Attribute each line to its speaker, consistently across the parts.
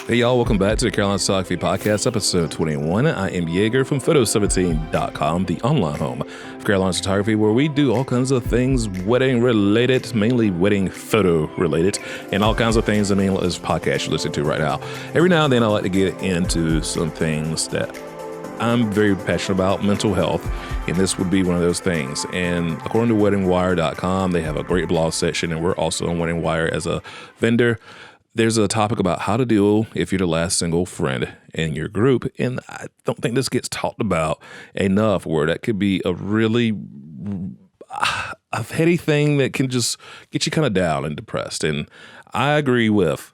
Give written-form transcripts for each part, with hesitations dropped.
Speaker 1: Hey y'all, welcome back to the Carolina Photography Podcast, episode 21. I am Yeager from Photo17.com, the online home of Carolina Photography, where we do all kinds of things wedding related, mainly wedding photo related, and all kinds of things the meaningless podcast you're listening to right now. Every now and then I like to get into some things that I'm very passionate about, mental health, and this would be one of those things. And according to WeddingWire.com, they have a great blog section, and we're also on Wedding Wire as a vendor. There's a topic about how to deal if you're the last single friend in your group, and I don't think this gets talked about enough, where that could be a really a heady thing that can just get you kind of down and depressed. And I agree with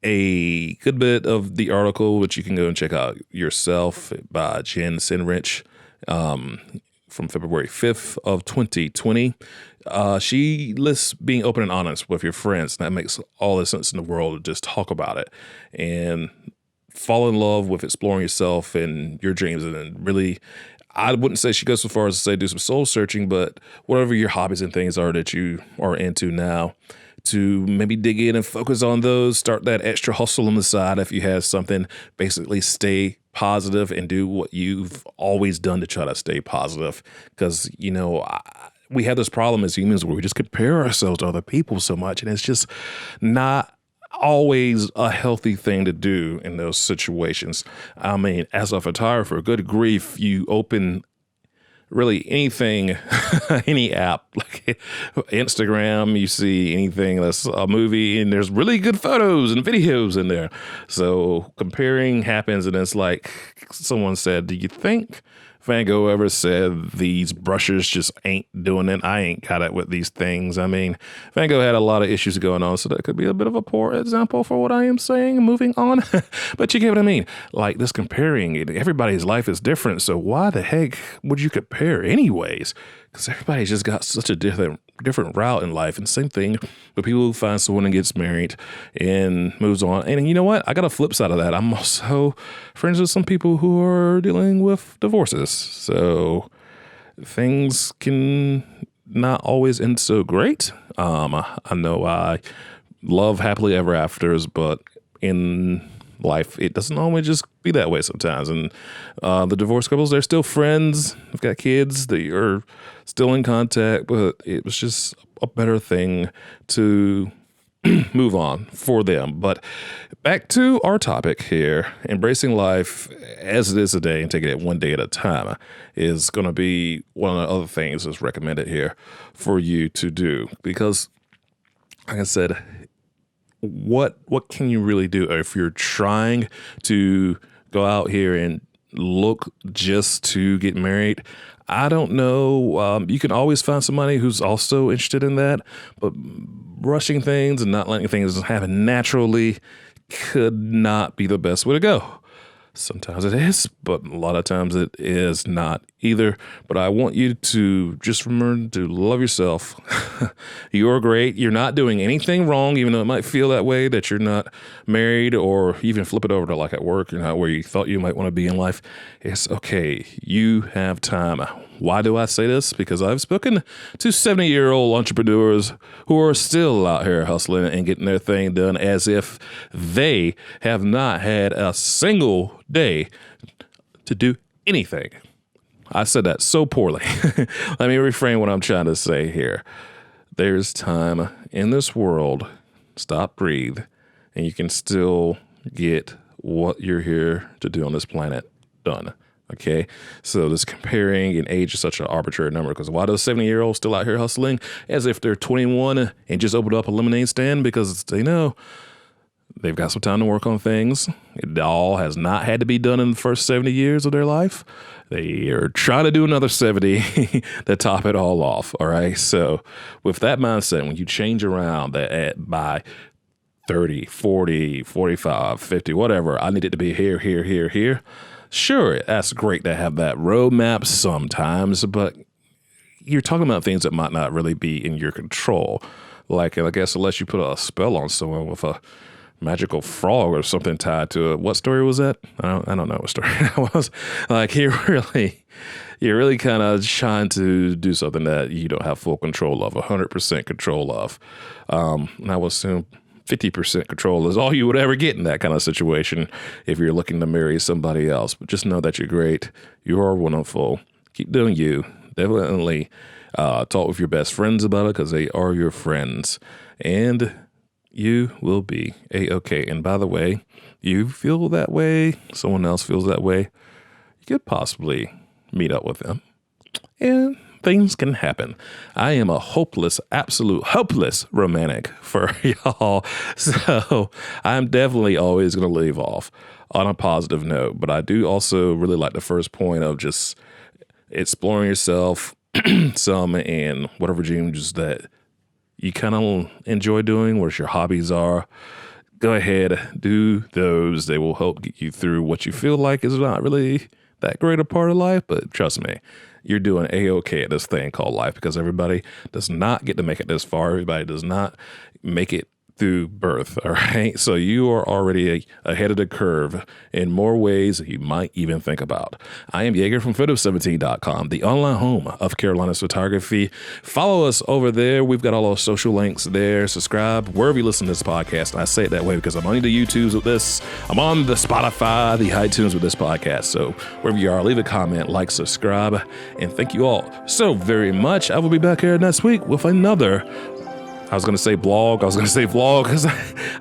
Speaker 1: a good bit of the article, which you can go and check out yourself, by Jen Sinrich, from February 5th of 2020. She lists being open and honest with your friends. And that makes all the sense in the world to just talk about it and fall in love with exploring yourself and your dreams. And really, I wouldn't say she goes so far as to say do some soul searching, but whatever your hobbies and things are that you are into now, to maybe dig in and focus on those, start that extra hustle on the side if you have something. Basically stay positive and do what you've always done to try to stay positive. Because, you know, we have this problem as humans where we just compare ourselves to other people so much, and it's just not always a healthy thing to do in those situations. I mean, as a photographer, good grief, you open really anything, any app like Instagram, you see anything that's a movie and there's really good photos and videos in there. So comparing happens, and it's like someone said, do you think Van Gogh ever said these brushes just ain't doing it? I ain't got it with these things. I mean, Van Gogh had a lot of issues going on, so that could be a bit of a poor example for what I am saying. Moving on. But you get what I mean? Like this comparing, everybody's life is different, so why the heck would you compare anyways? Because everybody's just got such a different route in life. And same thing with people who find someone and gets married and moves on. And you know what? I got a flip side of that. I'm also friends with some people who are dealing with divorces. So things can not always end so great. I know I love happily ever afters, but in life, it doesn't always just be that way sometimes. And the divorced couples, they're still friends. They've got kids. They are still in contact, but it was just a better thing to move on for them. But back to our topic here, embracing life as it is today and taking it one day at a time is going to be one of the other things that's recommended here for you to do. Because, like I said, what can you really do if you're trying to go out here and look just to get married? I don't know. You can always find somebody who's also interested in that, but rushing things and not letting things happen naturally could not be the best way to go. Sometimes it is, but a lot of times it is not either. But I want you to just remember to love yourself. You're great. You're not doing anything wrong, even though it might feel that way, that you're not married, or even flip it over to like at work, you're not where you thought you might want to be in life. It's okay. You have time. Why do I say this? Because I've spoken to 70-year-old entrepreneurs who are still out here hustling and getting their thing done as if they have not had a single day to do anything. I said that so poorly. Let me reframe what I'm trying to say here. There's time in this world. Stop, breathe, and you can still get what you're here to do on this planet done. Okay, so this comparing and age is such an arbitrary number, because why those 70-year-olds still out here hustling as if they're 21 and just opened up a lemonade stand? Because they know they've got some time to work on things. It all has not had to be done in the first 70 years of their life. They are trying to do another 70 to top it all off. All right, so with that mindset, when you change around that by 30, 40, 45, 50, whatever, I need it to be here, here, here, here. Sure, that's great to have that roadmap sometimes, but you're talking about things that might not really be in your control. Like, I guess, unless you put a spell on someone with a magical frog or something tied to it. What story was that? I don't know what story that was. Like, you're really kind of trying to do something that you don't have full control of, 100% control of. And I will assume 50% control is all you would ever get in that kind of situation if you're looking to marry somebody else. But just know that you're great. You are wonderful. Keep doing you. Definitely talk with your best friends about it because they are your friends. And you will be A-okay. And by the way, you feel that way, someone else feels that way, you could possibly meet up with them. And things can happen. I am a absolute hopeless romantic for y'all. So I'm definitely always going to leave off on a positive note. But I do also really like the first point of just exploring yourself some and whatever dreams that you kind of enjoy doing, what your hobbies are. Go ahead, do those. They will help get you through what you feel like is not really that great a part of life. But trust me, you're doing A-okay at this thing called life because everybody does not get to make it this far. Everybody does not make it through birth, all right? So you are already ahead of the curve in more ways than you might even think about. I am Yeager from Photo17.com, the online home of Carolina's photography. Follow us over there. We've got all our social links there. Subscribe wherever you listen to this podcast. And I say it that way because I'm on the YouTubes with this. I'm on the Spotify, the iTunes with this podcast. So wherever you are, leave a comment, like, subscribe, and thank you all so very much. I will be back here next week with another I was going to say vlog because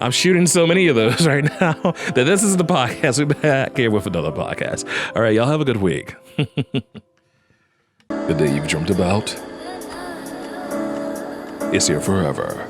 Speaker 1: I'm shooting so many of those right now that this is the podcast. We'll be back here with another podcast. All right, y'all have a good week. The day you've dreamt about is here forever.